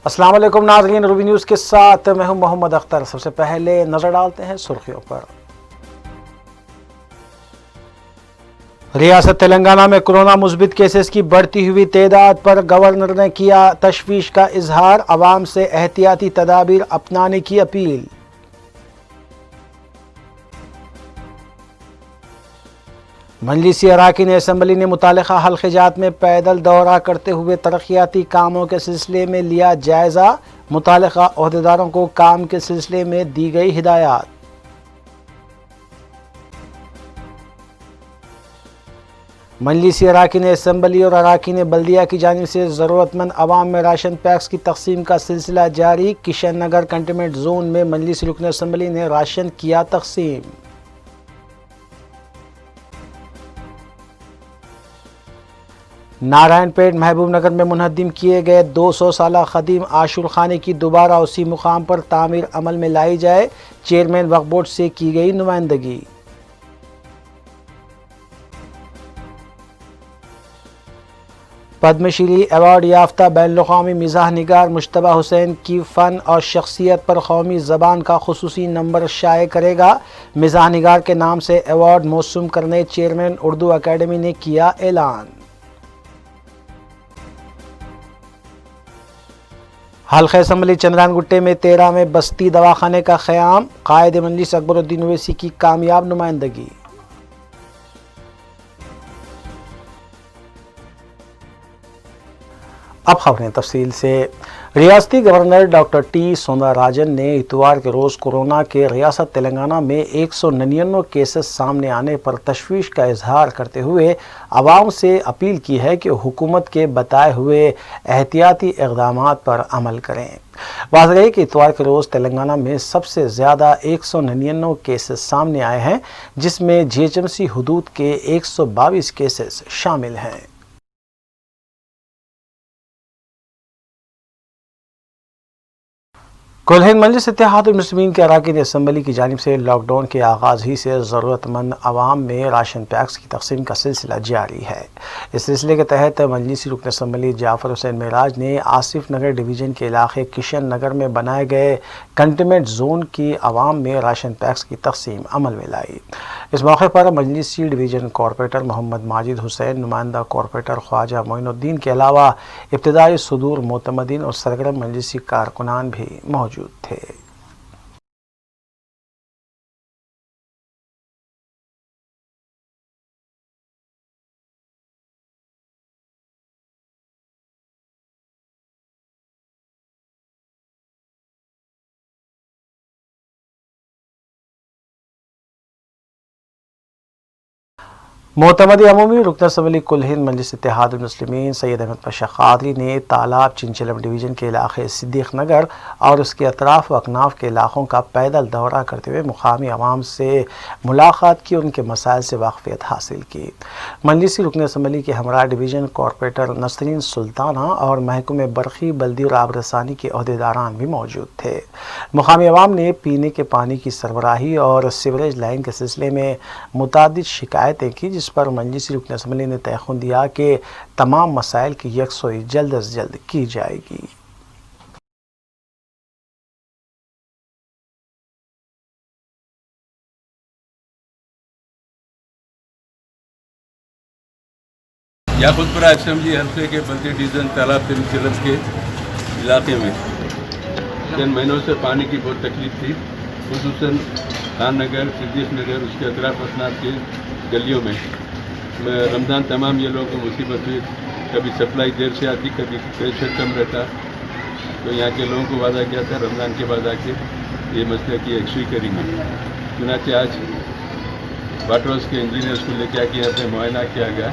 السلام علیکم ناظرین، روبی نیوز کے ساتھ میں ہوں محمد اختر۔ سب سے پہلے نظر ڈالتے ہیں سرخیوں پر۔ ریاست تلنگانہ میں کورونا مثبت کیسز کی بڑھتی ہوئی تعداد پر گورنر نے کیا تشویش کا اظہار، عوام سے احتیاطی تدابیر اپنانے کی اپیل۔ مجلسی اراکین اسمبلی نے متعلقہ حلقہ جات میں پیدل دورہ کرتے ہوئے ترقیاتی کاموں کے سلسلے میں لیا جائزہ، متعلقہ عہدیداروں کو کام کے سلسلے میں دی گئی ہدایات۔ مجلسی اراکین اسمبلی اور اراکین بلدیہ کی جانب سے ضرورت مند عوام میں راشن پیکس کی تقسیم کا سلسلہ جاری، کشن نگر کنٹینمنٹ زون میں مجلسی رکن اسمبلی نے راشن کیا تقسیم۔ نارائن پیٹ محبوب نگر میں منہدم کیے گئے 200 سالہ قدیم عاشور خانے کی دوبارہ اسی مقام پر تعمیر عمل میں لائی جائے، چیئرمین وقف بورڈ سے کی گئی نمائندگی۔ پدم شری ایوارڈ یافتہ بین الاقوامی مزاح نگار مجتبیٰ حسین کی فن اور شخصیت پر قومی زبان کا خصوصی نمبر شائع کرے گا، مزاح نگار کے نام سے ایوارڈ موسوم کرنے چیئرمین اردو اکیڈمی نے کیا اعلان۔ حلقہ اسمبلی چندران گٹے میں 13ویں بستی دواخانے کا قیام، قائد مجلس اکبر الدین اویسی کی کامیاب نمائندگی۔ اب خبریں تفصیل سے۔ ریاستی گورنر ڈاکٹر ٹی سوندراراجن نے اتوار کے روز کورونا کے ریاست تلنگانہ میں 199 کیسز سامنے آنے پر تشویش کا اظہار کرتے ہوئے عوام سے اپیل کی ہے کہ حکومت کے بتائے ہوئے احتیاطی اقدامات پر عمل کریں۔ واضح ہے کہ اتوار کے روز تلنگانہ میں سب سے زیادہ 199 کیسز سامنے آئے ہیں، جس میں جی ایچ ایم سی حدود کے 122 کیسز شامل ہیں۔ کل ہند مجلس اتحاد المسلمین کے اراکین اسمبلی کی جانب سے لاک ڈاؤن کے آغاز ہی سے ضرورت مند عوام میں راشن پیکس کی تقسیم کا سلسلہ جاری ہے۔ اس سلسلے کے تحت مجلسی رکن اسمبلی جعفر حسین معراج نے آصف نگر ڈویژن کے علاقے کشن نگر میں بنائے گئے کنٹینمنٹ زون کی عوام میں راشن پیکس کی تقسیم عمل میں لائی۔ اس موقع پر مجلسی ڈویژن کارپوریٹر محمد ماجد حسین، نمائندہ کارپوریٹر خواجہ معین الدین کے علاوہ ابتدائی صدور معتمدین اور سرگرم مجلسی کارکنان بھی موجود تھے۔ معتمد عمومی رکن اسمبلی کل ہند مجلس اتحاد المسلمین سید احمد پاشا قادری نے تالاب چنچلم ڈویژن کے علاقے صدیق نگر اور اس کے اطراف و اکناف کے علاقوں کا پیدل دورہ کرتے ہوئے مقامی عوام سے ملاقات کی، ان کے مسائل سے واقفیت حاصل کی۔ مجلسی رکن اسمبلی کے ہمراہ ڈویژن کارپوریٹر نسرین سلطانہ اور محکمہ برقی، بلدی اور آب رسانی کے عہدیداران بھی موجود تھے۔ مقامی عوام نے پینے کے پانی کی سربراہی اور سیوریج لائن کے سلسلے میں متعدد شکایتیں کی، جس پر مجلسی رکن اسمبلی نے تیقن دیا کہ تمام مسائل کی یکسوئی جلد از جلد کی جائے گی۔ یاقوت پورہ اسمبلی حلقے کے بلدی ڈویژن تالاب چنچلم کے علاقے میں چند مہینوں سے پانی کی بہت تکلیف تھی، خصوصاً خان نگر، صدیق نگر، اس کے اطراف اطناف کے گلیوں میں۔ رمضان تمام یہ لوگوں کو مصیبت ہوئی، کبھی سپلائی دیر سے آتی، کبھی پریشر کم رہتا، تو یہاں کے لوگوں کو وعدہ کیا تھا رمضان کے بعد آ کے یہ مسئلہ کی یکسوئی کریں گے۔ چنانچہ آج واٹر ہاؤس کے انجینئرس کو لے کے آ کے یہاں پہ معائنہ کیا گیا۔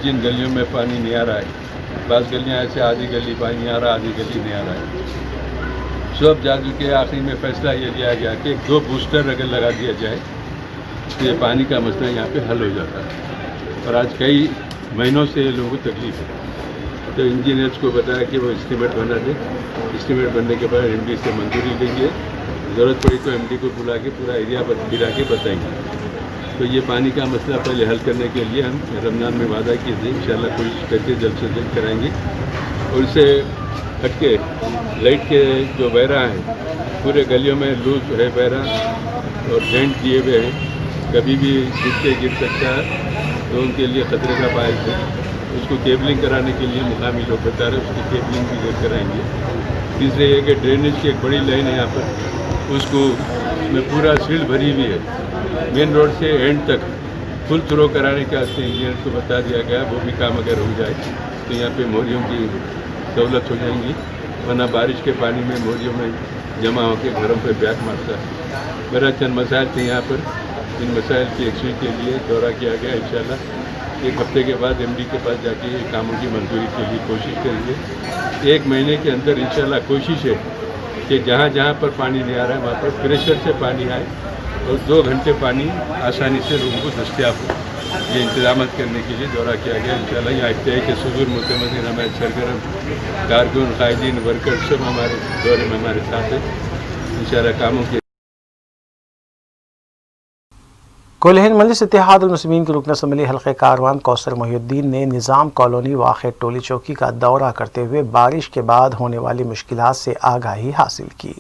جن گلیوں میں پانی نہیں آ رہا ہے، بعض گلیاں ایسے آدھی گلی پانی آ رہا ہے، آدھی گلی نہیں آ رہا ہے، سب جا کے آخری میں فیصلہ یہ لیا گیا کہ 2 بوسٹر اگر لگا دیا جائے تو یہ پانی کا مسئلہ یہاں پہ حل ہو جاتا ہے۔ اور آج کئی مہینوں سے یہ لوگوں کو تکلیف ہے، تو انجینئرس کو بتایا کہ وہ اسٹیمیٹ بنا دیں، اسٹیمیٹ بننے کے بعد ایم ڈی سے منظوری لیں گے، ضرورت پڑی تو ایم ڈی کو بلا کے پورا ایریا پھرا کے بتائیں گے۔ تو یہ پانی کا مسئلہ پہلے حل کرنے کے لیے ہم رمضان میں وعدہ کیے تھے، انشاءاللہ کوشش کر کے جلد سے جلد کرائیں گے۔ اور اسے ہٹ کے لائٹ کے جو بیرا ہیں پورے گلیوں میں لوز ہے بیرا اور جوائنٹ دیے ہوئے ہیں، کبھی بھی گر سکتا ہے تو ان کے لیے خطرے کا باعث ہے. اس کو کیبلنگ کرانے کے لیے مقامی لوگ بتا رہے ہیں، اس کی کیبلنگ بھی کرائیں گے. تیسرے یہ کہ ڈرینیج کی ایک بڑی لائن ہے یہاں پر، اس کو میں پورا سیل بھری ہوئی ہے، مین روڈ سے اینڈ تک فل تھرو کرانے کے واسطے انجینئر کو بتا دیا گیا. وہ بھی کام اگر ہو جائے تو یہاں پہ موریوں کی سہولت ہو جائیں گی، ورنہ بارش کے پانی میں موریوں میں جمع ہو کے گھروں پہ بیک مارتا ہے. میرا چند مسائل تھے یہاں پر، ان مسائل کی یکسوئی کے لیے دورہ کیا گیا. انشاءاللہ ایک ہفتے کے بعد ایم ڈی کے پاس جا کے کاموں کی منظوری کے لیے کوشش کریں گے. 1 مہینے کے اندر انشاءاللہ کوشش ہے کہ جہاں جہاں پر پانی نہیں آ رہا ہے وہاں پر پریشر سے پانی آئے اور 2 گھنٹے پانی آسانی سے لوگوں کو دستیاب ہو. یہ انتظامات کرنے کے لیے دورہ کیا گیا. انشاءاللہ یہ افتتاح کے صدور متمدن ہمارے سرگرم کارکن قائدین ورکر سب ہمارے دورے میں ہمارے ساتھ ہیں. انشاءاللہ کاموں کے کلہین مجلس اتحاد المسلمین کے رکن اسمبلی حلقہ کاروان کوثر محی الدین نے نظام کالونی واقع ٹولی چوکی کا دورہ کرتے ہوئے بارش کے بعد ہونے والی مشکلات سے آگاہی حاصل کی.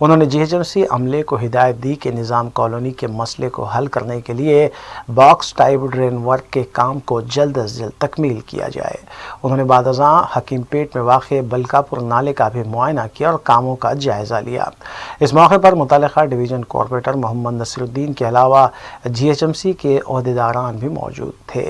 انہوں نے جی ایچ ایم سی عملے کو ہدایت دی کہ نظام کالونی کے مسئلے کو حل کرنے کے لیے باکس ٹائپ ڈرین ورک کے کام کو جلد از جلد تکمیل کیا جائے. انہوں نے بعد ازاں حکیم پیٹ میں واقع بلکا پور نالے کا بھی معائنہ کیا اور کاموں کا جائزہ لیا. اس موقع پر متعلقہ ڈویژن کارپوریٹر محمد نصیر الدین کے علاوہ جی ایچ ایم سی کے عہدیداران بھی موجود تھے.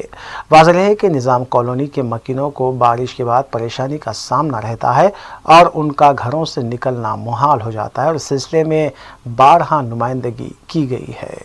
واضح ہے کہ نظام کالونی کے مکینوں کو بارش کے بعد پریشانی کا سامنا رہتا ہے اور ان کا گھروں سے نکلنا محال ہو جاتا ہے اور اس سلسلے میں بارہا نمائندگی کی گئی ہے.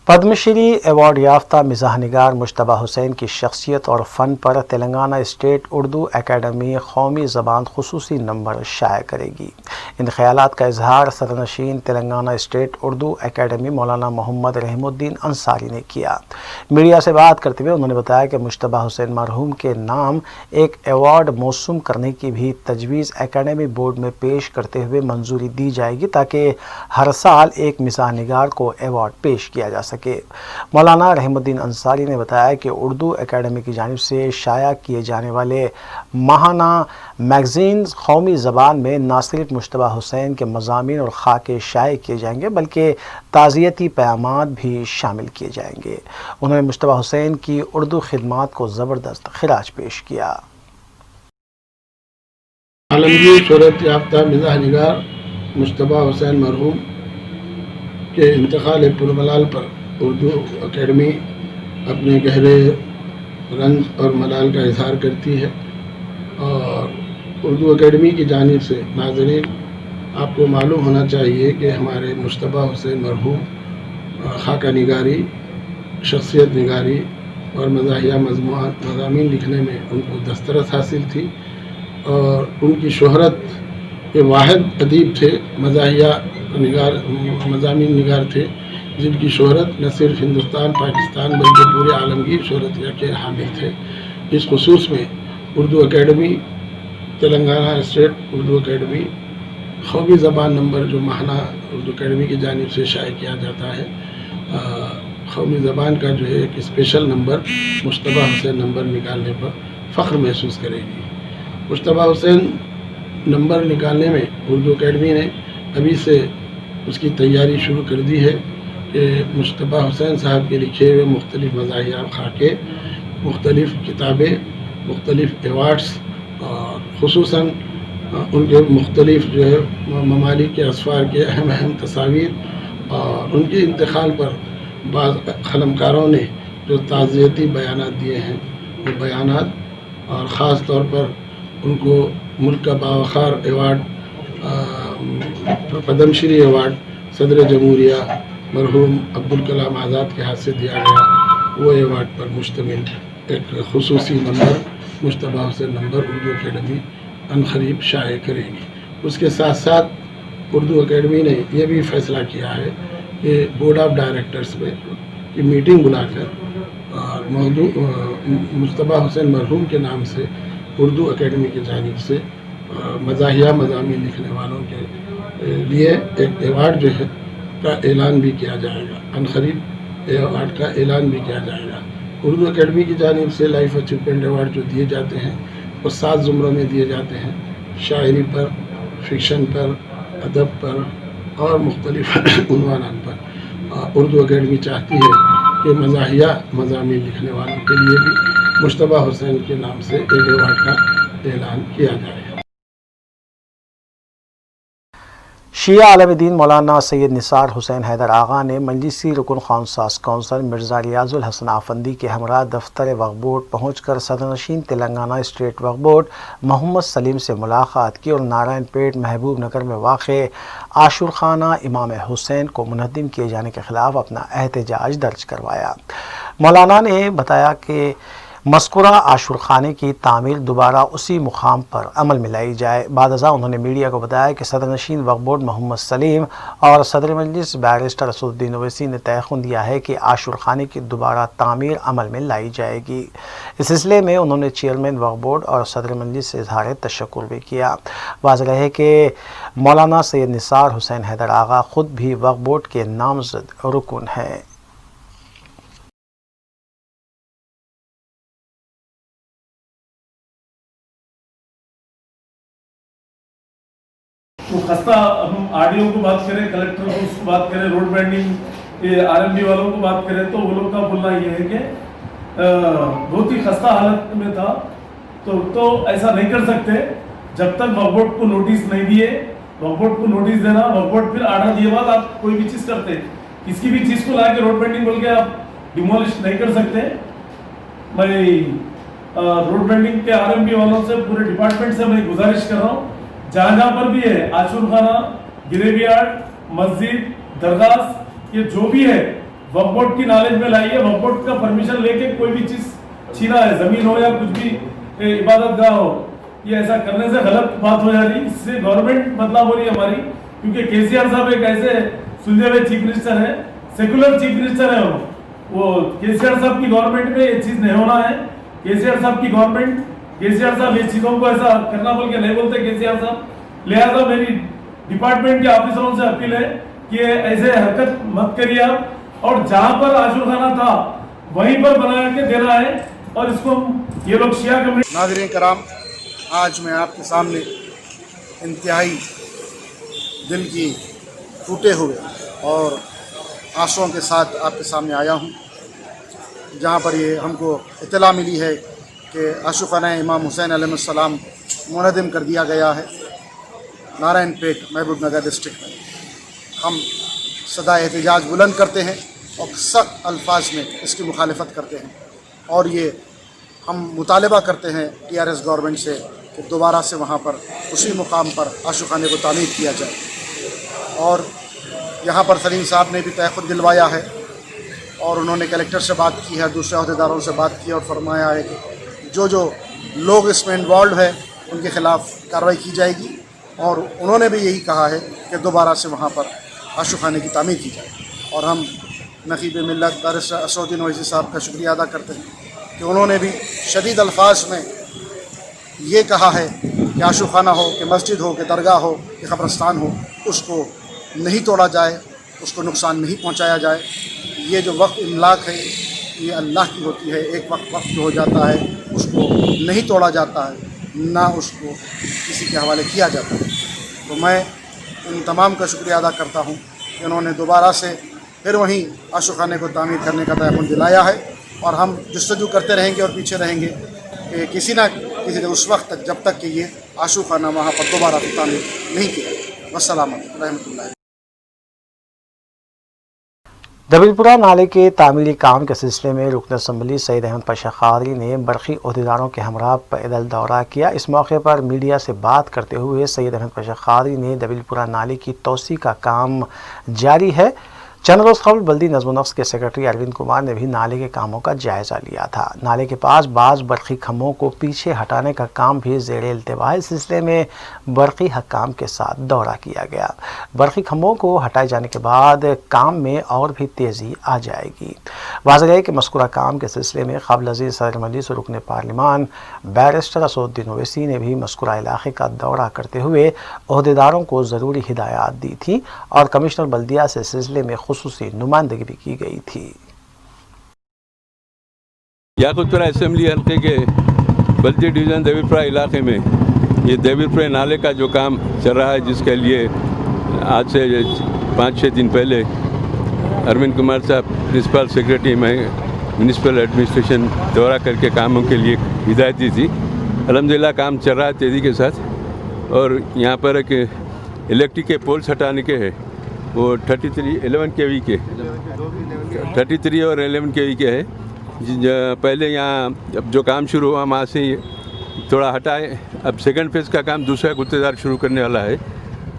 پدم شری ایوارڈ یافتہ مزاح نگار مجتبیٰ حسین کی شخصیت اور فن پر تلنگانہ اسٹیٹ اردو اکیڈمی قومی زبان خصوصی نمبر شائع کرے گی. ان خیالات کا اظہار صدرنشین تلنگانہ اسٹیٹ اردو اکیڈمی مولانا محمد رحم الدین انصاری نے کیا. میڈیا سے بات کرتے ہوئے انہوں نے بتایا کہ مجتبیٰ حسین مرحوم کے نام ایک ایوارڈ موسوم کرنے کی بھی تجویز اکیڈمی بورڈ میں پیش کرتے ہوئے منظوری دی جائے گی تاکہ ہر سال ایک مزاح نگار کو ایوارڈ پیش کیا جا سکے. مولانا رحم الدین انصاری نے بتایا کہ اردو اکیڈمی کی جانب سے شائع کیے جانے والے ماہانہ میگزینز قومی زبان میں نہ صرف مجتبیٰ حسین کے مضامین اور خاکے شائع کیے جائیں گے بلکہ تعزیتی پیامات بھی شامل کیے جائیں گے. انہوں نے مجتبیٰ حسین کی اردو خدمات کو زبردست خراج پیش کیا. عالمگیر شہرت یافتہ مزاح نگار مجتبیٰ حسین مرحوم کے انتقال پرملال پر اردو اکیڈمی اپنے گہرے رنج اور ملال کا اظہار کرتی ہے اور اردو اکیڈمی کی جانب سے ناظرین آپ کو معلوم ہونا چاہیے کہ ہمارے مجتبیٰ حسین مرحوم خاکہ نگاری، شخصیت نگاری اور مزاحیہ مضامین لکھنے میں ان کو دسترس حاصل تھی اور ان کی شہرت کے واحد ادیب تھے، مزاحیہ نگار مضامین نگار تھے جن کی شہرت نہ صرف ہندوستان پاکستان بلکہ پورے عالمگیر شہرت کے حامل تھے. اس خصوص میں Urdu academy Telangana state Urdu academy قومی زبان نمبر جو ماہانہ اردو اکیڈمی کی جانب سے شائع کیا جاتا ہے، قومی زبان کا جو ہے ایک اسپیشل نمبر مجتبیٰ حسین نمبر نکالنے پر فخر محسوس کرے گی. مجتبیٰ حسین نمبر نکالنے میں اردو اکیڈمی نے ابھی سے اس کی تیاری شروع کر دی ہے کہ مجتبیٰ حسین صاحب کے لکھے ہوئے مختلف مزاحیہ خاکے، مختلف کتابیں، مختلف ایوارڈز اور خصوصاً ان کے مختلف جو ہے ممالک کے اسفار کے اہم اہم تصاویر اور ان کے انتقال پر بعض قلمکاروں نے جو تعزیتی بیانات دیے ہیں وہ بیانات اور خاص طور پر ان کو मुल्क का बावखार एवार्ड पद्म श्री एवार्ड सदर जमहूरिया मरहूम अब्दुल कलाम आज़ाद के हाथ से दिया गया, वो एवार्ड पर मुश्तमिल एक खुसूसी number Mushtaba Hussain number Urdu academy अनकरीब शाये करेगी। उसके साथ साथ उर्दू अकेडमी ने यह भी फैसला किया है कि बोर्ड ऑफ डायरेक्टर्स में की मीटिंग बुलाकर और मुश्तबा हुसैन मरहूम के नाम से उर्दू अकेडमी की जानिब से मज़ाहिया मज़ामीन लिखने वालों के लिए एक एवार्ड जो है का ऐलान भी किया जाएगा, अनकरीब एवार्ड का ऐलान भी किया जाएगा। उर्दू अकेडमी की जानिब से लाइफ अचीवमेंट अवार्ड जो दिए जाते हैं वो 7 ज़ुमरों में दिए जाते हैं, शायरी पर, फिक्शन पर, अदब पर और मुख्तलिफ उन्वानात पर। उर्दू अकेडमी चाहती है कि मज़ाहिया मज़ामीन लिखने वालों के लिए भी मुश्तबा हुसैन के नाम से एक अवार्ड का ऐलान किया जाए। शिया आलम दीन मौलाना सैयद निसार हुसैन हैदर आगा ने मजलिसी रुकन खानसास कौंसल मिर्ज़ा रियाजुल हसन आफंदी के हमरा दफ्तर वक्फ बोर्ड पहुँचकर सदरनशीन तेलंगाना स्टेट वक्फ बोर्ड मोहम्मद सलीम से मुलाकात की और नारायण पेट महबूब नगर में वाक़ आशुर खाना इमाम हुसैन को मुनहद्दिम किए जाने के ख़िलाफ़ अपना एहतजाज दर्ज करवाया। मौलाना ने बताया कि मज़कूरा आशुर खाने की तामीर दोबारा उसी मुकाम पर अमल में लाई जाए। बादज़ा उन्होंने मीडिया को बताया कि सदरनशीन वक्फ बोर्ड मोहम्मद सलीम और सदर मजलिस बैरिस्टर असदुद्दीन ओवैसी ने तयख़ुन दिया है कि आशुर खाने की दोबारा तामीर अमल में लाई जाएगी। इस सिलसिले में उन्होंने चेयरमैन वक्फ बोर्ड और सदर मजलिस से इज़हार तशक्कुर भी किया। वाज़ेह है कि मौलाना सैयद निसार हुसैन हैदर आगा ख़ुद भी वक्फ बोर्ड के नामज़द रुकन हैं। वो खस्ता, हम आरडीओ को बात करें, कलेक्टर को उसको बात करें, रोड बैंडिंग आरएमबी वालों को बात करें, तो वो लोग का बोलना ये है कि बहुत ही खस्ता हालत में था, तो ऐसा नहीं कर सकते जब तक वक्फ बोर्ड को नोटिस नहीं दिए। वक्फ बोर्ड को नोटिस देना, वक्फ बोर्ड फिर आर्डर दिए बाद आप कोई भी चीज़ करते, किसी भी चीज़ को ला के रोड बैंडिंग बोल के आप डिमोलिश नहीं कर सकते। मैं रोड बैंडिंग के आरएमबी वालों से, पूरे डिपार्टमेंट से मैं गुजारिश कर रहा हूँ, जहाँ जहाँ पर भी है आशुर खाना, गिरेवियार्ड, मस्जिद, दरगाह, ये जो भी है वक्फ बोर्ड की नॉलेज में लाइए। वक्फ बोर्ड का परमिशन लेके कोई भी चीज़ छीना है, ज़मीन हो या कुछ भी इबादत गाह हो, ये ऐसा करने से गलत बात हो जा रही है। इससे गवर्नमेंट बदनाम हो रही है हमारी, क्योंकि केसीआर साहब एक ऐसे सुलझे हुए चीफ मिनिस्टर है, सेकुलर चीफ मिनिस्टर है। वो केसीआर साहब की गवर्नमेंट में ये चीज़ नहीं होना है। केसीआर साहब की गवर्नमेंट, केसीआर साहब ये चीज़ों को ऐसा करना बोल के नहीं बोलते केसीआर साहब। लिहाजा मेरी डिपार्टमेंट के ऑफिसरों से अपील है कि ऐसे हरकत मत करिए आप, और जहाँ पर आशुर खाना था वहीं पर बना के देना है, और इसको ये लोग शिया कम्युनिटी। नाज़रीन कराम, आज मैं आपके सामने इंतहाई दिल की टूटे हुए और आंसुओं के साथ आपके सामने आया हूँ, जहाँ पर ये हमको इत्तला मिली है कि आशुर खाना इमाम हुसैन अलैहिस्सलाम मुनहद्दिम कर दिया गया है नारायण पेट महबूब नगर डिस्ट्रिक्ट में। हम सदा एहतजाज बुलंद करते हैं और सख्त अल्फाज में इसकी मुखालफत करते हैं, और ये हम मुतालबा करते हैं TRS गवर्नमेंट से कि दोबारा से वहाँ पर उसी मुकाम पर आशुर खाने को तामीर किया जाए। और यहाँ पर सलीम साहब ने भी तयक़ुद दिलवाया है, और उन्होंने कलेक्टर से बात की है, दूसरे अहदेदारों से बात की और फरमाया है कि जो लोग इसमें इन्वॉल्व है उनके ख़िलाफ़ कार्रवाई की जाएगी। और उन्होंने भी यही कहा है कि दोबारा से वहाँ पर आशुर खाने की तामीर की जाए। और हम नकीब मिल्लत बैरिस्टर असदुद्दीन ओवैसी साहब का शुक्रिया अदा करते हैं कि उन्होंने भी शदीद अल्फाज में ये कहा है कि आशुर खाना हो, कि मस्जिद हो, कि दरगाह हो, कि क़ब्रस्तान हो, उसको नहीं तोड़ा जाए, उसको नुकसान नहीं पहुँचाया जाए। ये जो वक्फ इमलाक है ये अल्लाह की होती है। एक वक्त जो हो जाता है उसको नहीं तोड़ा जाता है, ना उसको किसी के हवाले किया जाता है। तो मैं इन तमाम का शुक्रिया अदा करता हूँ कि उन्होंने दोबारा से फिर वहीं आशुर खाने को तामीर करने का तयक़ुन दिलाया है, और हम जस्तजू करते रहेंगे और पीछे रहेंगे कि किसी न किसी उस वक्त तक जब तक कि ये आशुर खाना वहाँ पर दोबारा से तामीर नहीं किया। वस्सलाम रहमतुल्लाह। दबिलपुरा नाले के तामीरी काम के सिलसिले में रुकन असम्बली सैयद अहमद पाशा कादरी ने बरकी अहदेदारों के हमरा पैदल दौरा किया। इस मौके पर मीडिया से बात करते हुए सैयद अहमद पाशा कादरी ने दबिलपुरा नाले की तोसी का काम जारी है। चंद रोज़ कबल बल्दी नज़्म नफ्स के सेक्रेटरी अरविंद कुमार ने भी नाले के कामों का जायज़ा लिया था। नाले के पास बाज़ बरक़ी खम्भों को पीछे हटाने का काम भी ज़ेरे इल्तिवा है। इस सिलसिले में बरक़ी हक्काम के साथ दौरा किया गया। बरक़ी खम्भों को हटाए जाने के बाद काम में और भी तेज़ी आ जाएगी। वाज़ेह है कि मज़कूरा काम के सिलसिले में क़ब्ल अज़ीज़ सदर मजलिस रुकन पार्लिमान बैरिस्टर असदुद्दीन ओवैसी ने भी मज़कूरा इलाक़े का दौरा करते हुए अहदेदारों को ज़रूरी हिदायत दी थी और कमिश्नर बल्दिया से सिलसिले में खुसूसी नुमाइंदगी भी की गई थी। याकूतपुरा असेंबली हल्के के बल्दी डिवीज़न देवीपुरा इलाके में ये देवीपुरा नाले का जो काम चल रहा है, जिसके लिए आज से 5-6 दिन पहले अरविंद कुमार साहब प्रिंसिपल सेक्रेटरी में म्यूनिसिपल एडमिनिस्ट्रेशन दौरा करके कामों के लिए हिदायत दी थी। अल्हम्दुलिल्लाह काम चल रहा है तेज़ी के साथ। और यहाँ पर एक इलेक्ट्रिक के पोल्स हटाने के हैं, वो 11 kV के 33 और 11 kV के है। पहले यहाँ अब जो काम शुरू हुआ वहाँ से थोड़ा हटाए, अब सेकंड फेज़ का काम दूसरा गुत्तेदार शुरू करने वाला है।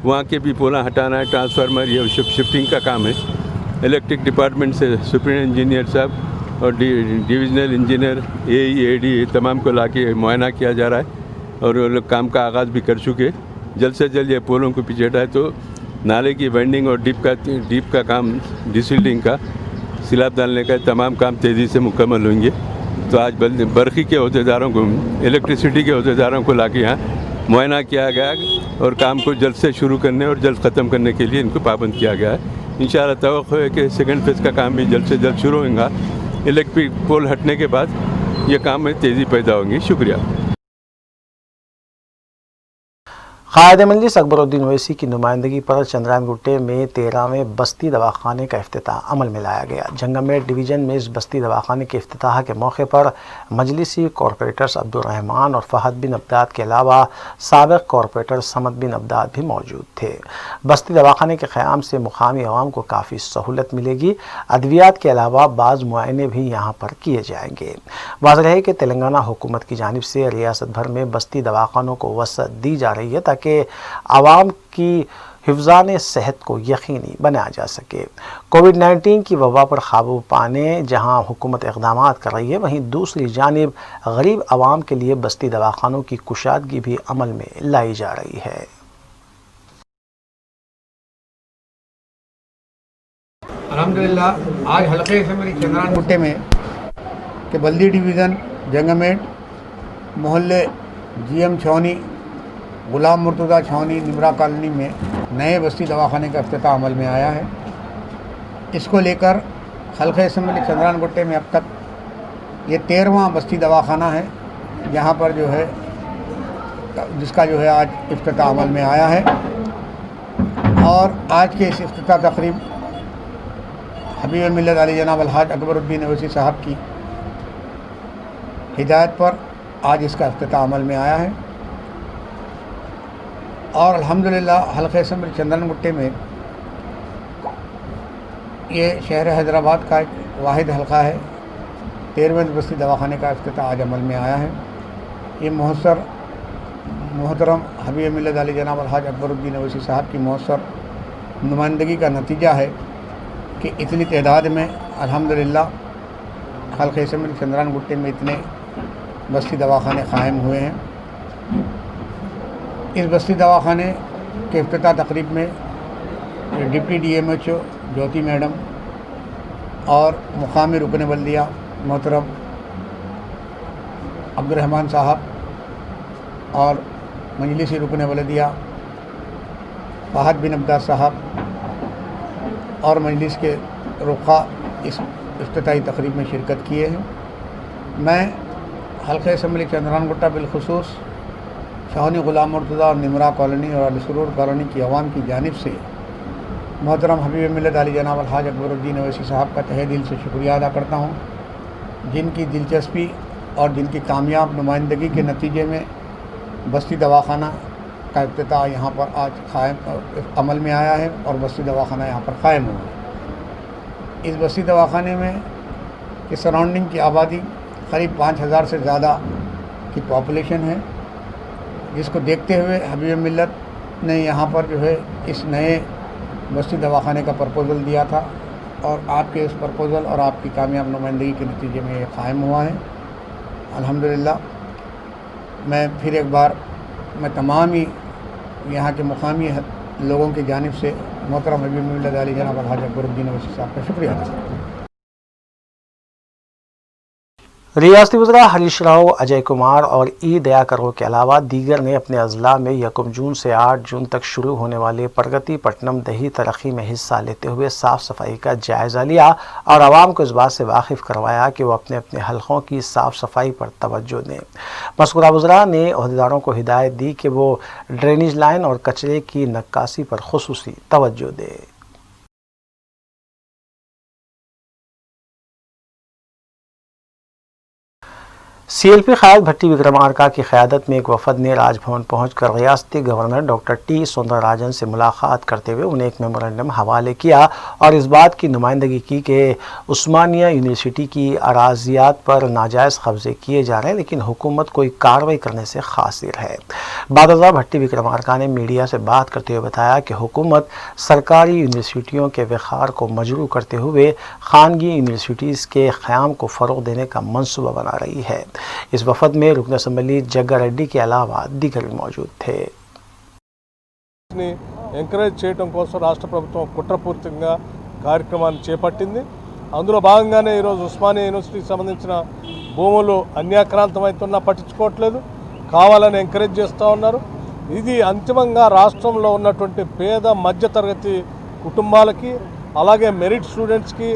वहाँ के भी पोला हटाना है, ट्रांसफार्मर, ये शिफ्टिंग का काम है। इलेक्ट्रिक डिपार्टमेंट से सुपरिटेंडेंट इंजीनियर साहब और डिविजनल इंजीनियर AE/AD तमाम को लाके मुआयना किया जा रहा है और वो लोग काम का आगाज़ भी कर चुके। जल्द से जल्द ये पोलों को पीछे हटाए तो नाले की वेंडिंग और डीप का काम, डिसिल्टिंग का, सिलाब डालने का तमाम काम तेज़ी से मुकम्मल होंगे। तो आज बरक़ी के अहदेदारों को, इलेक्ट्रिसिटी के अहदेदारों को लाके यहाँ मुआयना किया गया और काम को जल्द से शुरू करने और जल्द ख़त्म करने के लिए इनको पाबंद किया गया है। इंशाअल्लाह तवक्को है कि सेकंड फेज़ का काम भी जल्द से जल्द शुरू होगा। इलेक्ट्रिक पोल हटने के बाद ये काम में तेज़ी पैदा होगी। शुक्रिया। क़ायद मजलिस अकबरुद्दीन ओवैसी की नुमाइंदगी पर चंद्रायन गुट्टे में 13वें बस्ती दवाखाने का इफ्तिताह अमल में लाया गया। जंगमेट डिवीज़न में इस बस्ती दवाखाने के इफ्तिताह के मौके पर मजलिसी कॉरपोरेटर्स अब्दुर्रहमान और फ़हद बिन अब्दाद के अलावा साबिक़ कॉरपोरेटर समद बिन अब्दाद भी मौजूद थे। बस्ती दवाखाने के क़याम से मुकामी अवाम को काफ़ी सहूलत मिलेगी। अद्वियात के अलावा बाज़ मुआयने भी यहाँ पर किए जाएंगे। वाज़ेह है कि तेलंगाना हुकूमत की जानिब से रियासत भर में बस्ती दवाखानों को वसअत दी जा रही है ताकि आवाम की हिफ्ज़ान सेहत को यकीनी बनाया जा सके। कोविड-19 की वबा पर काबू पाने जहां हुकूमत इक़दामात कर रही है, वहीं दूसरी जानिब गरीब आवाम के लिए बस्ती दवाखानों की कुशादगी भी अमल में लाई जा रही है। अल्हम्दुलिल्लाह आज हल्के असेंबली चंद्रायन गुट्टे में के बल्दी डिवीज़न जंगमेट मोहल्ले GM छावनी गुलाम मुर्तज़ा छावनी निमरा कॉलोनी में नए बस्ती दवाखाने का इफ्तिताह अमल में आया है। इसको लेकर हल्के असेंबली चंद्रायन गुट्टे में अब तक ये 13वां बस्ती दवाखाना है, जहाँ पर जो है जिसका जो है आज इफ्तिताह अमल में आया है। और आज के इस इफ्तिताह तकरीब हबीब मिल्लत अली जनाब अलहाज अकबरुद्दीन ओवैसी साहब की हिदायत पर आज इसका इफ्तिताह अमल में आया है। और अल्हम्दुलिल्लाह हल्के असेंबली चंद्रायन गुट्टे में ये शहर हैदराबाद का एक वाहिद हल्का है। 13वें बस्ती दवाखाने का इफ्तिताह आज अमल में आया है। ये मोहतरम हबीब मिल्लत अली जनाब अलहाज अकबरुद्दीन ओवैसी साहब की मौसर नुमाइंदगी का नतीजा है कि इतनी तादाद में अल्हम्दुलिल्लाह हल्के असेंबली चंद्रायन गुट्टे में इतने बस्ती दवाखाने क़ायम हुए हैं। इस बस्ती दवाखाने के इफ्तिताह तकरीब में डिप्टी DMHO ज्योति मैडम और मुकामी रुकन बल्दिया मोहतरम अब्दुर्रहमान साहब और मजलिसी रुकन बल्दिया फ़हद बिन अब्दाद साहब और मजलिस के रुखा इस इफ्तिताही तकरीब में शिरकत किए हैं। मैं हल्के असेंबली चंद्रायन गुट्टा बिलखुसूस छावनी गुलाम मुर्तज़ा और निमरा कॉलोनी और अली सुरूर कॉलोनी की आवाम की जानिब से मोहतरम हबीब मिल्लत अली जनाब अलहाज अकबरुद्दीन ओवैसी साहब का तहे दिल से शुक्रिया अदा करता हूँ, जिनकी दिलचस्पी और जिनकी कामयाब नुमाइंदगी के नतीजे में बस्ती दवाखाना का इफ्तिताह यहाँ पर आज अमल में आया है और बस्ती दवाखाना यहाँ पर क़ायम हुआ है। इस बस्ती दवाखाने में कि सराउंडिंग की आबादी करीब 5000 से ज़्यादा की पॉपुलेशन है, जिसको देखते हुए हबीब मिल्लत ने यहाँ पर जो है इस नए बस्ती दवाखाने का प्रपोज़ल दिया था और आपके इस प्रपोज़ल और आपकी कामयाब नुमाइंदगी के नतीजे में ये कायम हुआ है। अल्हम्दुलिल्लाह मैं फिर एक बार तमाम ही यहाँ के मुकामी लोगों की जानिब से मोहतरम हबीब मिल्लत अली जनाब अलहाज अकबरुद्दीन ओवैसी साहब का शुक्रिया अदा करता हूँ। रियासती वज़रा हरीश राव, अजय कुमार और ई दयाकरों के अलावा दीगर ने अपने अजला में 1 जून से 8 जून तक शुरू होने वाले प्रगति पट्टनम दही तरक्की में हिस्सा लेते हुए साफ़ सफाई का जायज़ा लिया और आवाम को इस बात से वाकिफ़ करवाया कि वो अपने अपने हलकों की साफ़ सफाई पर तवज्जो दें। मज़कूरा वज़रा ने अहदेदारों को हिदायत दी कि वो ड्रेनेज लाइन और कचरे की नक्कासी पर खुसूसी तवज्जो दें। CLP क़ायद भट्टी विक्रमार्का की क़यादत में एक वफ़द ने राजभवन पहुंचकर रियासती गवर्नर डॉक्टर टी सुंदरराजन से मुलाकात करते हुए उन्हें एक मेमोरेंडम हवाले किया और इस बात की नुमाइंदगी की कि उस्मानिया यूनिवर्सिटी की अराज़ियात पर नाजायज़ कब्ज़े किए जा रहे हैं, लेकिन हुकूमत कोई कार्रवाई करने से क़ासिर है। बादशाह भट्टी विक्रमार्का ने मीडिया से बात करते हुए बताया कि हुकूमत सरकारी यूनिवर्सिटियों के वक़ार को मजरू करते हुए खानगी यूनिवर्सिटीज़ के क़याम को फ़रोग़ देने का मंसूबा बना रही है। इस वफद में रुकन असम्बली जग्गा रेड्डी के अलावा दीगर भी मौजूद थे। ఎంకరేజ్ చేయడం కోసం రాష్ట్ర ప్రభుత్వం కుట్రపూరితంగా కార్యక్రమాన్ని చేపట్టింది. అందులో భాగంగానే ఈరోజు ఉస్మానియా యూనివర్సిటీకి సంబంధించిన భూములు అన్యాక్రాంతమవుతున్నా పట్టించుకోవట్లేదు, కావాలని ఎంకరేజ్ చేస్తూ ఉన్నారు. ఇది అంతిమంగా రాష్ట్రంలో ఉన్నటువంటి పేద మధ్యతరగతి కుటుంబాలకి, అలాగే మెరిట్ స్టూడెంట్స్కి,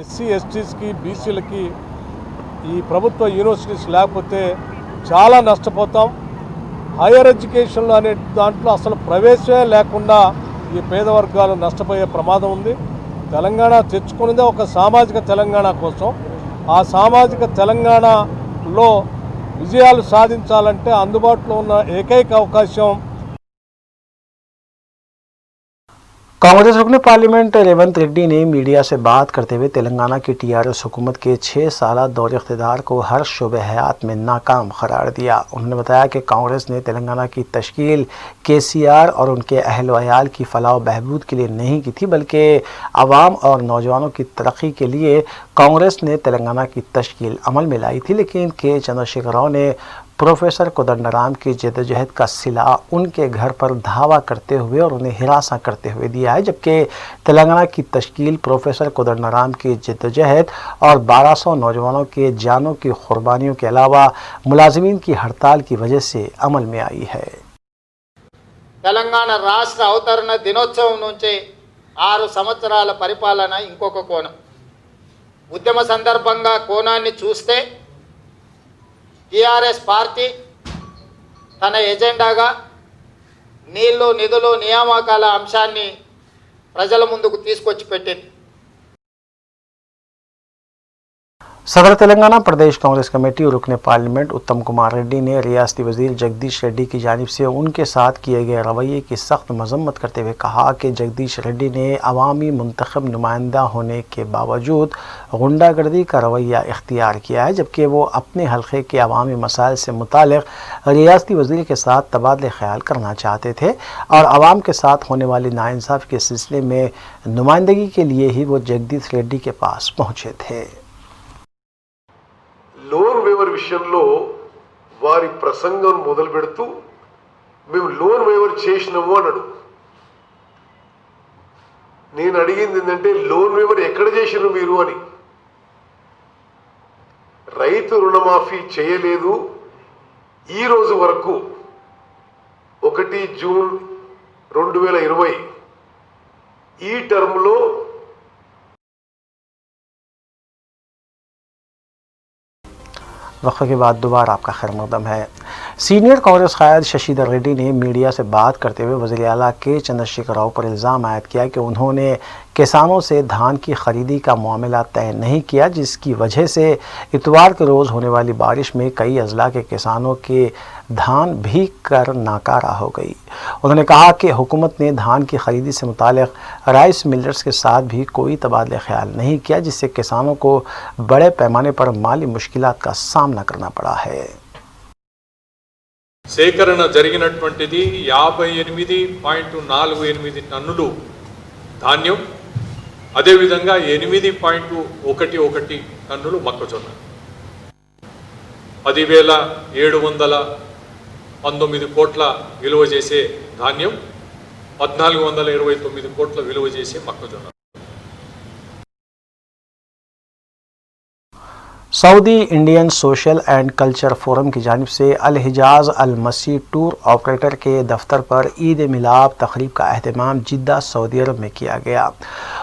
ఎస్సీ ఎస్టీస్కి, బీసీలకి ఈ ప్రభుత్వ యూనివర్సిటీస్ లేకపోతే చాలా నష్టపోతాం. హైయర్ ఎడ్యుకేషన్లో అనే దాంట్లో అసలు ప్రవేశమే లేకుండా ఈ పేద వర్గాలు నష్టపోయే ప్రమాదం ఉంది. తెలంగాణ తెచ్చుకున్నదే ఒక సామాజిక తెలంగాణ కోసం. ఆ సామాజిక తెలంగాణలో విజయాలు సాధించాలంటే అందుబాటులో ఉన్న ఏకైక అవకాశం कांग्रेस रुकन पार्लियामेंट रेवंत रेड्डी ने मीडिया से बात करते हुए तेलंगाना की TRS हुकूमत के 6 साल दौर इख्तिदार को हर शोबे हयात में नाकाम करार दिया। उन्होंने बताया कि कांग्रेस ने तेलंगाना की तश्कील KCR और उनके अहल वयाल की फलाह बहबूद के लिए नहीं की थी, बल्कि आवाम और नौजवानों की तरक्की के लिए कांग्रेस ने तेलंगाना की तश्कील अमल में लाई थी। लेकिन के चंद्रशेखर राव ने प्रोफेसर कोदंडराम की जद्दोजहद का सिला उनके घर पर धावा करते हुए और उन्हें हिरासा करते हुए दिया है, जबकि तेलंगाना की तश्कील प्रोफेसर कोदंडराम की जद्दोजहद और 1200 नौजवानों के जानों की कुर्बानियों के अलावा मुलाजिमीन की हड़ताल की वजह से अमल में आई है। తెలంగాణ రాష్ట్ర అవతరణ దినోత్సవం నుంచి 6 సంవత్సరాల పరిపాలన ఇంకొక కోణం. ఉద్యమ సందర్భంగా కోణాన్ని చూస్తే టీఆర్ఎస్ పార్టీ తన ఎజెండాగా నీళ్లు, నిధులు, నియామకాల అంశాన్ని ప్రజల ముందుకు తీసుకొచ్చి పెట్టింది. सदर तेलंगाना प्रदेश कांग्रेस कमेटी और रुकन पार्लियामेंट उत्तम कुमार रेड्डी ने रियासती वजीर जगदीश रेड्डी की जानिब से उनके साथ किए गए रवैये की सख्त मजम्मत करते हुए कहा कि जगदीश रेड्डी ने अवामी मुंतखब नुमाइंदा होने के बावजूद गुंडागर्दी का रवैया इख्तियार किया है, जबकि वो अपने हल्के के अवामी मसाइल से मुतालिक रियासती वजीर के साथ तबादले ख्याल करना चाहते थे और आवाम के साथ होने वाली नाइंसाफ़ी के सिलसिले में नुमाइंदगी के लिए ही वो जगदीश रेड्डी के पास पहुँचे थे। లోన్ వేవర్ విషయంలో వారి ప్రసంగం మొదలు పెడుతూ మేము లోన్ వేవర్ చేసినాము అన్నాడు. నేను అడిగింది ఏంటంటే లోన్ వేవర్ ఎక్కడ చేసినారు మీరు అని. రైతు రుణమాఫీ చేయలేదు ఈ రోజు వరకు. 1 జూన్ 2020 ఈ టర్మ్లో वक़्फ़े के बाद दोबारा आपका खैर मक़दम है। سینئر کانگریس قائد ششیدر ریڈی نے میڈیا سے بات کرتے ہوئے وزیر اعلیٰ کے چندرشیکھر راؤ پر الزام عائد کیا کہ انہوں نے کسانوں سے دھان کی خریدی کا معاملہ طے نہیں کیا، جس کی وجہ سے اتوار کے روز ہونے والی بارش میں کئی اضلاع کے کسانوں کے دھان بھیگ کر ناکارہ ہو گئی۔ انہوں نے کہا کہ حکومت نے دھان کی خریدی سے متعلق رائس ملرز کے ساتھ بھی کوئی تبادلہ خیال نہیں کیا، جس سے کسانوں کو بڑے پیمانے پر مالی مشکلات کا سامنا کرنا پڑا ہے۔ సేకరణ జరిగినటువంటిది 58.48 టన్నులు ధాన్యం, అదేవిధంగా 8.11 టన్నులు మొక్కజొన్న, 10,719 కోట్ల విలువ చేసే ధాన్యం, 1,429 కోట్ల విలువ చేసే మొక్కజొన్న। Saudi Indian social and culture forum کی جانب سے الحجاز المسیح ٹور آپریٹر کے دفتر پر عید میلاد تقریب کا اہتمام جدہ سعودی عرب میں کیا گیا۔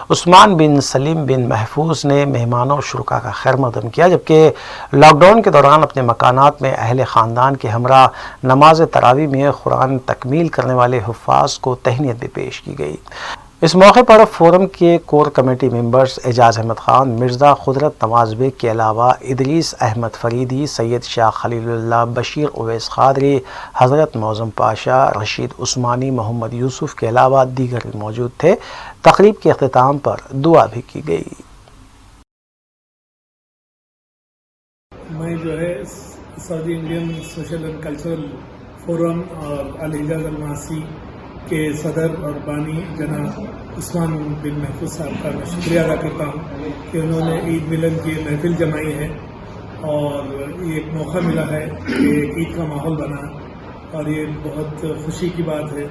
عثمان بن سلیم بن محفوظ نے مہمانوں اور شرکاء کا خیر مقدم کیا، جبکہ لاک ڈاؤن کے دوران اپنے مکانات میں اہل خاندان کے ہمراہ نماز تراویح میں قرآن تکمیل کرنے والے حفاظ کو تہنیت بھی پیش کی گئی۔ اس موقع پر فورم کے کور کمیٹی ممبرز اعجاز احمد خان، مرزا قدرت نواز بیگ کے علاوہ ادریس احمد فریدی، سید شاہ خلیل اللہ، بشیر اویس قادری، حضرت معظم پاشا، رشید عثمانی، محمد یوسف کے علاوہ دیگر بھی موجود تھے۔ تقریب کے اختتام پر دعا بھی کی گئی۔ میں جو ہے Saudi Indian social and cultural forum اور الحجاز الماسی کے صدر اور بانی جناب عثمان بن محفوظ صاحب کا میں شکریہ ادا کرتا ہوں کہ انہوں نے عید ملن کی محفل جمائی ہے، اور یہ ایک موقع ملا ہے کہ عید کا ماحول بنا، اور یہ بہت خوشی کی بات ہے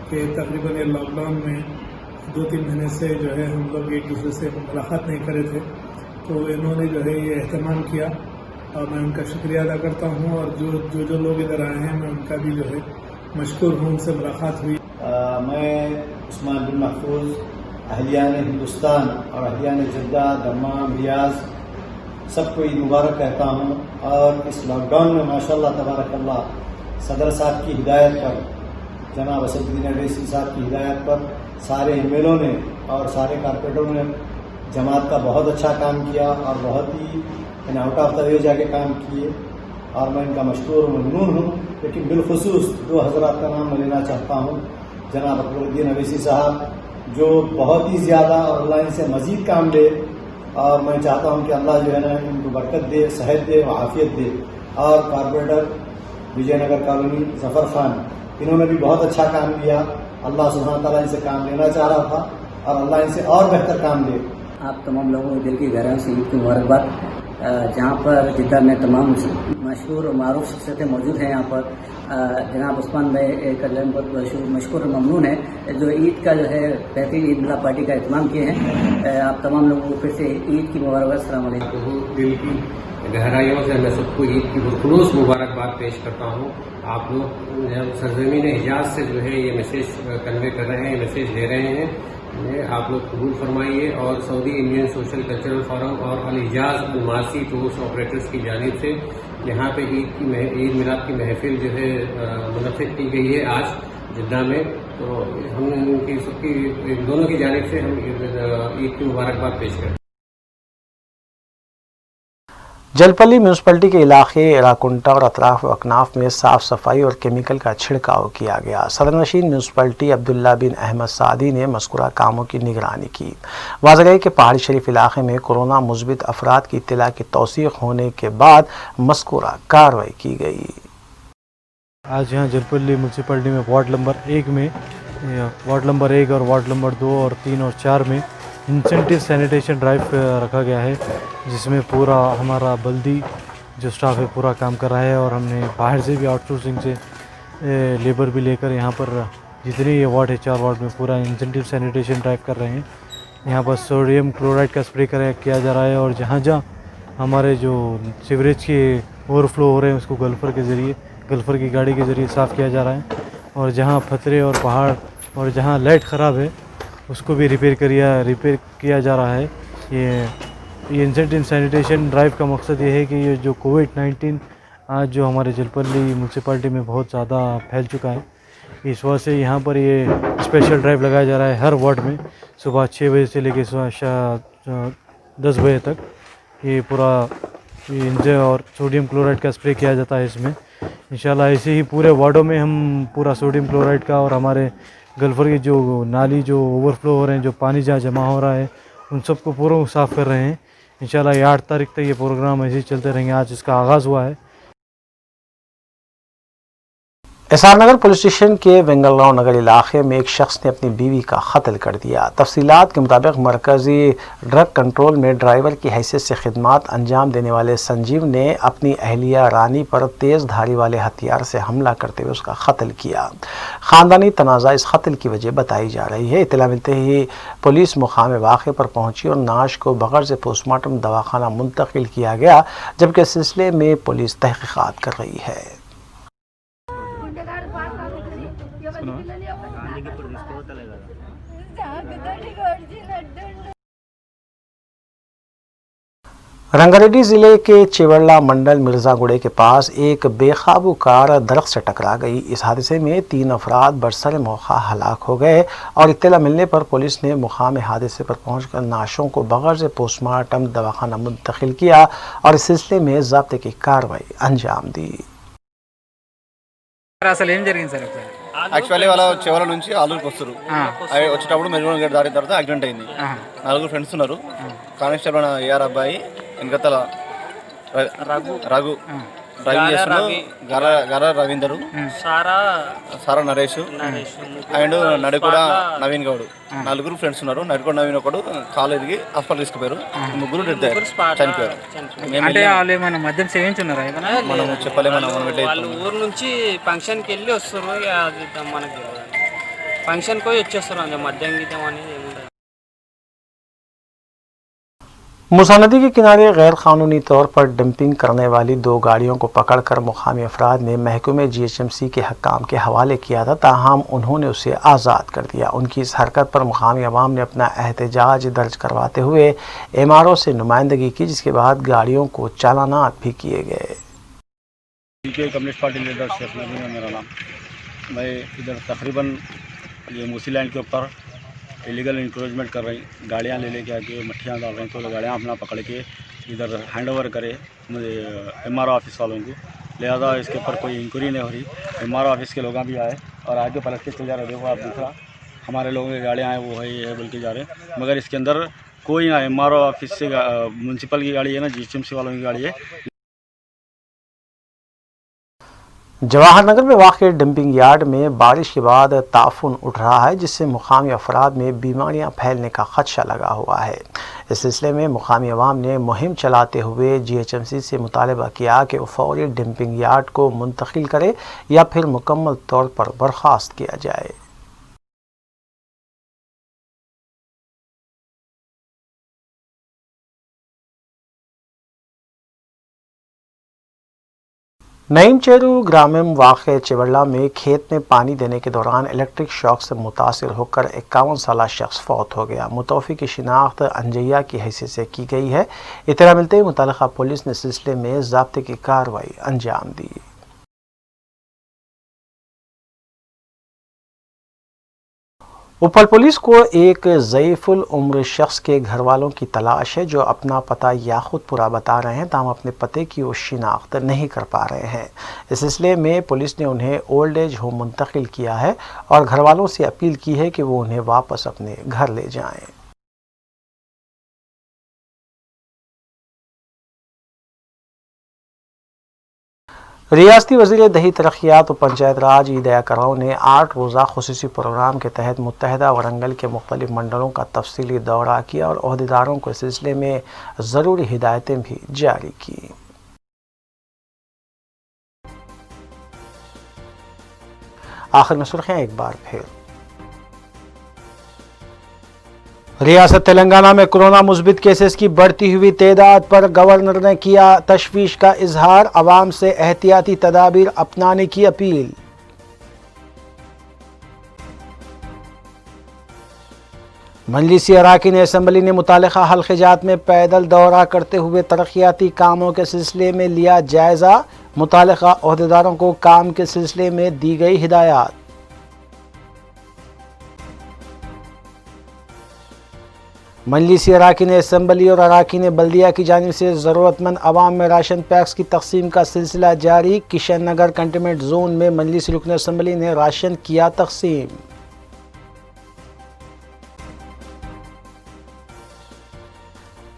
کہ تقریباً لاک ڈاؤن میں 2-3 مہینے سے جو ہے ہم لوگ ایک دوسرے سے ملاقات نہیں کرے تھے، تو انہوں نے جو ہے یہ اہتمام کیا، اور میں ان کا شکریہ ادا کرتا ہوں، اور جو لوگ ادھر آئے ہیں میں ان کا بھی جو ہے مشکور ہوں، ان سے ملاقات ہوئی۔ میں عثمان بن محفوظ اہلیان ہندوستان اور اہلیان جدہ، دمام، ریاض سب کو عید مبارک کہتا ہوں، اور اس لاک ڈاؤن میں ماشاءاللہ تبارک اللہ صدر صاحب کی ہدایت پر، جناب اسدالدین اویسی صاحب کی ہدایت پر سارے ایم ایل او نے اور سارے کارپوریٹروں نے جماعت کا بہت اچھا کام کیا، اور بہت ہی آؤٹ آف دا وے جا کے کام کیے، اور میں ان کا مشکور و ممنون ہوں۔ لیکن بالخصوص 2 حضرات کا نام میں لینا چاہتا ہوں، جناب اکبرالدین اویسی صاحب جو بہت ہی زیادہ اور اللہ ان سے مزید کام دے، اور میں چاہتا ہوں کہ اللہ جو ہے نا ان کو برکت دے، صحت دے، عافیت دے، اور کارپوریٹر وجے نگر کالونی ظفر خان، انہوں نے بھی بہت اچھا کام کیا۔ اللہ سبحانہ تعالیٰ ان سے کام لینا چاہ رہا تھا، اور اللہ ان سے اور بہتر کام دے۔ آپ تمام لوگوں کو دل کی گہرائیوں سے عید کی مبارکباد۔ جہاں پر جدہ میں تمام مشہور اور معروف شخصیتیں موجود ہیں، یہاں پر جناب عثمان بھائی کا جو بہت مشکور اور ممنون ہے، جو عید کا جو ہے بہترین عید ملا پارٹی کا اہتمام کیے ہیں۔ آپ تمام لوگوں کو پھر سے عید کی مبارکباد۔ السلام علیکم۔ دل کی گہرائیوں سے میں سب کو عید کی خلوص مبارکباد پیش کرتا ہوں۔ آپ لوگ سرزمین حجاز سے جو ہے یہ میسیج کنوے کر رہے ہیں، یہ میسیج دے رہے ہیں، آپ لوگ قبول فرمائیے، اور سعودی انڈین سوشل کلچرل فورم اور الحجاز الماسی ٹورس آپریٹرز کی جانب سے یہاں پہ عید میلاد کی محفل جو ہے منعقد کی گئی ہے آج جدہ میں، تو ہم ان کی سب کی دونوں کی جانب سے ہم عید کی مبارکباد پیش کرتے ہیں۔ جلپلی میونسپلٹی کے علاقے راکنٹا اور اطراف و اکناف میں صاف صفائی اور کیمیکل کا چھڑکاؤ کیا گیا۔ صدرنشین میونسپلٹی عبداللہ بن احمد سعدی نے مذکورہ کاموں کی نگرانی کی۔ واضح ہے کہ پہاڑی شریف علاقے میں کورونا مثبت افراد کی اطلاع کی توثیق ہونے کے بعد مذکورہ کارروائی کی گئی۔ آج یہاں جلپلی میونسپلٹی میں وارڈ نمبر 1 اور وارڈ نمبر 2 اور 3 اور 4 میں انسینٹیو سینیٹیشن ڈرائیو رکھا گیا ہے، جس میں پورا ہمارا بلدی جو سٹاف ہے پورا کام کر رہا ہے، اور ہم نے باہر سے بھی آؤٹ سورسنگ سے لیبر بھی لے کر یہاں پر جتنے یہ وارڈ ہے 4 وارڈ میں پورا انسینٹیو سینیٹیشن ڈرائیو کر رہے ہیں۔ یہاں پر سوڈیم کلورائڈ کا اسپرے کیا جا رہا ہے، اور جہاں جہاں ہمارے جو سیوریج کے اوور فلو ہو رہے ہیں اس کو گلفر کی گاڑی کے ذریعے صاف کیا جا رہا ہے، اور جہاں پتھرے اور پہاڑ اور جہاں لائٹ خراب ہے اس کو بھی ریپیئر کیا جا رہا ہے۔ یہ انسینٹیو سینیٹیشن ڈرائیو کا مقصد یہ ہے کہ یہ جو کووڈ-19 आज जो हमारे जलपल्ली म्यूनसिपाल्टी में बहुत ज़्यादा फैल चुका है, इस वजह से यहाँ पर ये स्पेशल ड्राइव लगाया जा रहा है हर वार्ड में। सुबह 6 बजे से लेकर 10 बजे तक ये पूरा इंजन और सोडियम क्लोराइड का स्प्रे किया जाता है इसमें। इंशाल्लाह ऐसे ही पूरे वार्डों में हम पूरा सोडियम क्लोराइड का और हमारे गल्फर की जो नाली जो ओवरफ्लो हो रहे हैं, जो पानी जहाँ जमा हो रहा है, उन सबको पूरा साफ़ कर रहे हैं। इंशाल्लाह ये 8 तारीख तक ये प्रोग्राम ऐसे ही चलते रहेंगे। आज इसका आगाज़ हुआ है। एसआर नगर पुलिस स्टेशन के वेंगलगांव नगर इलाके में एक शख्स ने अपनी बीवी का कत्ल कर दिया। तफसीलात के मुताबिक मरकजी ड्रग कंट्रोल में ड्राइवर की हैसियत से खिदमत अंजाम देने वाले संजीव ने अपनी अहलिया रानी पर तेज़ धारी वाले हथियार से हमला करते हुए उसका कत्ल किया। ख़ानदानी तनाज़ा इस कत्ल की वजह बताई जा रही है। इत्तला मिलते ही पुलिस मुकाम वाक़े पर पहुंची और नाश को बग़ैर से पोस्टमार्टम दवाखाना मुंतकिल किया गया, जबकि इस सिलसिले में पुलिस तहक़ीक़ात कर रही है। रंगारेड्डी ज़िले के चिवरला मंडल मिर्ज़ागुड़े के पास एक बेकाबू कार दरख्त से टकरा गई। इस हादसे में 3 अफराद बरसर मौका हलाक हो गए और इत्तला मिलने पर पुलिस ने मुकाम हादसे पर पहुंचकर नाशों को बग़ैर से पोस्टमार्टम दवाखाना मुंतकिल किया और इस सिलसिले में ज़ब्ते की कार्रवाई अंजाम दी। యాక్చువల్లీ వాళ్ళ చివర నుంచి ఆలూరుకి వస్తారు. వచ్చేటప్పుడు మెరుగు గేట్ దారి తర్వాత యాక్సిడెంట్ అయింది. 4 ఫ్రెండ్స్ ఉన్నారు. కానిస్టేబుల్ ఏఆర్ అబ్బాయి, వెనకతల రఘు డ్రైవింగ్ చేస్తున్నాడు, గర రవీందరు, సారా నరేష్ అండ్ నడికూడ నవీన్ గౌడ్. 4 ఫ్రెండ్స్ ఉన్నారు. నడికూడ నవీన్ ఒకడు కాలు ఎదిగి హాస్పిటల్ తీసుకుపోయారు. 3 చనిపోయారు. మద్యం సేవించున్నారా? మనం చెప్పలేము. వాళ్ళు ఊరు నుంచి ఫంక్షన్కి వెళ్ళి వస్తారు. మనకి ఫంక్షన్ పోయి వచ్చేస్తారు. అంతే మద్యం గీతం అనేది ఏముండదు। मूसा नदी के किनारे गैर कानूनी तौर पर डंपिंग करने वाली 2 गाड़ियों को पकड़कर मुकामी अफराद ने महकमे GHMC के हक्काम के हवाले किया था, ताहम उन्होंने उसे आज़ाद कर दिया। उनकी इस हरकत पर मुकामी अवाम ने अपना एहतजाज दर्ज करवाते हुए MRO से नुमाइंदगी की, जिसके बाद गाड़ियों को चालानात भी किए गए। कम्युनिस्ट पार्टी लीडर शेख नबी है मेरा नाम। मैं इधर तकरीबन ये मूसी लैंड के ऊपर इलीगल इंक्रोचमेंट कर रही गाड़ियाँ ले लेके आके मट्ठियाँ डाल रहे हैं, तो गाड़ियाँ अपना पकड़ के इधर हैंड ओवर करे मुझे MRO ऑफिस वालों को। लिहाजा इसके ऊपर कोई इंक्वायरी नहीं हो रही। MRO ऑफिस के लोग भी आए और आगे पलट के चल जा रहे। देखो आप दूसरा हमारे लोगों की गाड़ियाँ हैं वो है ये है बोल के जा रहे हैं, मगर इसके अंदर कोई ना MRO ऑफिस से म्यूनसिपल की गाड़ी है ना GHMC वालों की गाड़ी है। जवाहर नगर में वाक़ डंपिंग यार्ड में बारिश के बाद ताफून उठ रहा है, जिससे मुकामी अफराद में बीमारियां फैलने का खदशा लगा हुआ है। इस सिलसिले में मुकामी अवाम ने मुहिम चलाते हुए GHMC से मुतालबा किया कि वो फौरी डंपिंग यार्ड को मुंतकिल करे या फिर मुकम्मल तौर पर बर्खास्त किया जाए। नईम चेरू ग्रामीण वाक़े चिवरला में खेत में पानी देने के दौरान इलेक्ट्रिक शॉक से मुतासिर होकर 51 साला शख्स फौत हो गया। मुतवफ़ी की शिनाख्त अंजैया की हैसियत से की गई है। इत्तला मिलते ही मुतल्लिक़ा पुलिस ने सिलसिले में ज़ब्ते की कार्रवाई अंजाम दी। उपल पुलिस को एक ज़ईफ़ुल उम्र शख्स के घर वालों की तलाश है, जो अपना पता याखुदपुरा बता रहे हैं, ताहम अपने पते की वो शिनाख्त नहीं कर पा रहे हैं। इस सिलसिले में पुलिस ने उन्हें ओल्ड एज होम मुंतकिल किया है और घर वालों से अपील की है कि वो उन्हें वापस अपने घर ले जाएं। रियासती वज़ीर दही तरक्यात और पंचायत राज ईदया कराओ ने 8 रोज़ा खुसूसी प्रोग्राम के तहत मुत्तहिदा वरंगल के मुख्तलिफ मंडलों का तफसीली दौरा किया और ओहदेदारों को इस सिलसिले में ज़रूरी हिदायतें भी जारी की। आखिर में सुर्खियाँ एक बार फिर। रियासत तेलंगाना में कोरोना मुस्बित केसेस की बढ़ती हुई तादाद पर गवर्नर ने किया तशवीश का इजहार, अवाम से एहतियाती तदाबीर अपनाने की अपील। मजलिसी अराकीन असम्बली ने मुतालिका हल्क़े जात में पैदल दौरा करते हुए तरक्याती कामों के सिलसिले में लिया जायजा, मुतालिका अहदेदारों को काम के सिलसिले में दी गई हिदायत। मजलिसी अराकीन असम्बली और अराकीन बल्दिया की जानिब से ज़रूरतमंद आवाम में राशन पैक्स की तकसीम का सिलसिला जारी। किशन नगर कंटेनमेंट जोन में मजलिसी रुकन असम्बली ने राशन किया तकसीम।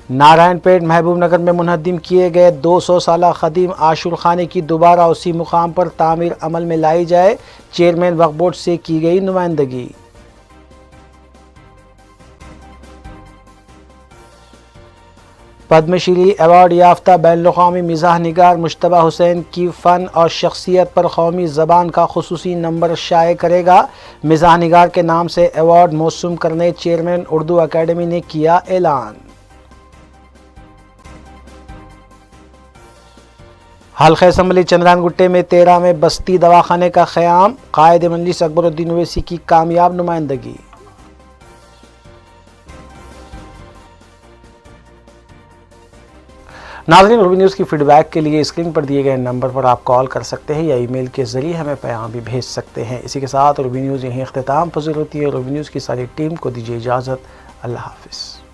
नारायणपेट महबूब नगर में मुनहदिम किए गए 200 साला खदीम आशूर खाने की दोबारा उसी मुकाम पर तामीर अमल में लाई जाए। चेयरमैन वक्फ बोर्ड से की गई नुमाइंदगी। पद्मश्री अवार्ड याफ्ता बैनुल-अक़वामी मिज़ाह निगार मुश्तबा हुसैन की फ़न और शख्सियत पर कौमी ज़बान का खुसूसी नंबर शाये करेगा। मिज़ाह निगार के नाम से अवार्ड मौसूम करने चेयरमैन उर्दू अकेडमी ने किया ऐलान। हल्क़े असम्बली चंद्रान गुट्टे में 13वें बस्ती दवाखाने का क़याम। कायद मजलिस अकबरुद्दीन ओवैसी की कामयाब नुमाइंदगी। नाज़रीन, रूबी न्यूज़ की फीडबैक के लिए स्क्रीन पर दिए गए नंबर पर आप कॉल कर सकते हैं या ईमेल के ज़रिए हमें पैगाम भी भेज सकते हैं। इसी के साथ रूबी न्यूज़ यहीं इख्तिताम पज़ीर होती है। रूबी न्यूज़ की सारी टीम को दीजिए इजाज़त। अल्लाह हाफ़िज़।